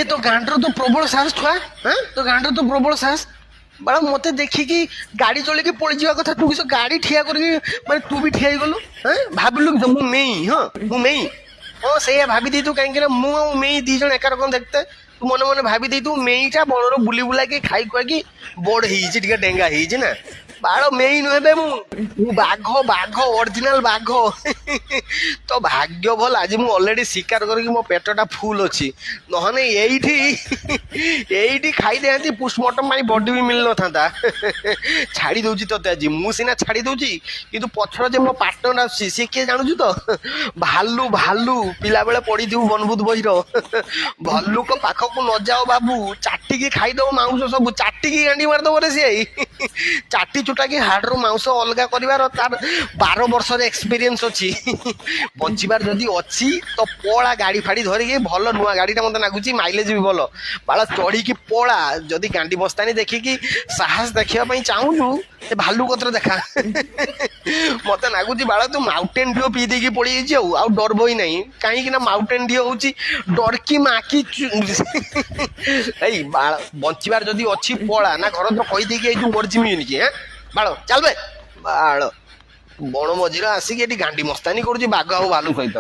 ଏବେ ତ ଗାଣ୍ଡର ତ ପ୍ରବଳ ସାହସ ଛୁଆ ତ ଗାଣ୍ଡର ତ ପ୍ରବଳ ସାହସ ବାଳ ମତେ ଦେଖିକି ଗାଡି ଚଲେଇକି ପଳେଇଯିବା କଥା ତୁ କିସ ଗାଡି ଠିଆ କରିକି ମାନେ ତୁ ବି ଠିଆ ହେଇଗଲୁ ଭାବିଲୁ କି ମୁଁ ମେଇ ମୁଁ ମେଇ ସେଇଆ ଭାବି ଦେଇଛୁ କାହିଁକି ନା ମୁଁ ଆଉ ମେଇ ଦି ଜଣ ଏକା ରକମ ଦେଖତେ ତୁ ମନେ ମନେ ଭାବି ଦେଇଛୁ ମେଇଟା ବଣରୁ ବୁଲି ବୁଲାକି ଖାଇ ଖୁଆକି ବଡ ହେଇଛି ଟିକେ ଡେଙ୍ଗା ହେଇଛି ନା ବାଳ ମେଇ ନୁହେଁ ମୁଁ ବାଘ ବାଘ ଅରିଜିନାଲ ବାଘ ତ ଭାଗ୍ୟ ଭଲ ଆଜି ମୁଁ ଅଲରେଡି ଶିକାର କରିକି ମୋ ପେଟଟା ଫୁଲ ଅଛି ନହେଲେ ଏଇଠି ଏଇଠି ଖାଇଦେନ୍ତି ପୋଷ୍ଟମର୍ଟମ ପାଇଁ ବଡି ବି ମିଳିନଥାନ୍ତା ଛାଡି ଦଉଛି ତତେ ଆଜି ମୁଁ ସିନା ଛାଡି ଦଉଛି କିନ୍ତୁ ପଛର ଯେ ମୋ ପାର୍ଟନର ଆସୁଛି ସିଏ କିଏ ଜାଣୁଛୁ ତ ଭାଲୁ ଭାଲୁ ପିଲାବେଳେ ପଢିଥିବୁ ବନଭୂତ ବହିର ଭାଲୁକ ପାଖକୁ ନ ଯାଅ ବାବୁ ଚାଟିକି ଖାଇଦବ ମାଉଁସ ସବୁ ଚାଟିକି ଗାଣ୍ଡି ମାରିଦବ ରେ ସିଏ ଚାଟି ଚୁଟାକି ହାଡରୁ ମାଉଁସ ଅଲଗା କରିବାର ତାର 12 ବର୍ଷର ଏକ୍ସପିରିଏନ୍ସ ଅଛି ବଞ୍ଚିବାର ଯଦି ଅଛି ତ ପଳା ଗାଡି ଫାଡି ଧରିକି ଭଲ ନୂଆ ଗାଡିଟା ମତେ ଲାଗୁଛି ମାଇଲେଜ ବି ଭଲ ବାଳ ଚଢିକି ପଳା ଯଦି ଗାଣ୍ଡି ବସ୍ତାନି ଦେଖିକି ସାହସ ଦେଖିବା ପାଇଁ ଚାହୁଁଛୁ ସେ ଭାଲୁ କତ୍ର ଦେଖା ମତେ ଲାଗୁଛି ବାଳ ତୁ ମାଉଣ୍ଟେନ ଡିଓ ପିଇ ଦେଇକି ପଳେଇଯାଇଛି ଆଉ ଡର ଭଇ ନାହିଁ କାହିଁକି ନା ମାଉଣ୍ଟେନ ଡିଓ ହଉଛି ଡରକି ମାକି ଏଇ ବାଳ ବଞ୍ଚିବାର ଯଦି ଅଛି ପଳା ନା ଘର ତ କହିଦେଇକି ଏଇ ଯୋଉ ମରିଯିମିନି କି ବାଳ ଚାଲବେ ବାଳ ବଣ ମଝିରେ ଆସିକି ଏଠି ଗାଣ୍ଡି ମସ୍ତାନି କରୁଛି ବାଘ ଆଉ ଭାଲୁ ସହିତ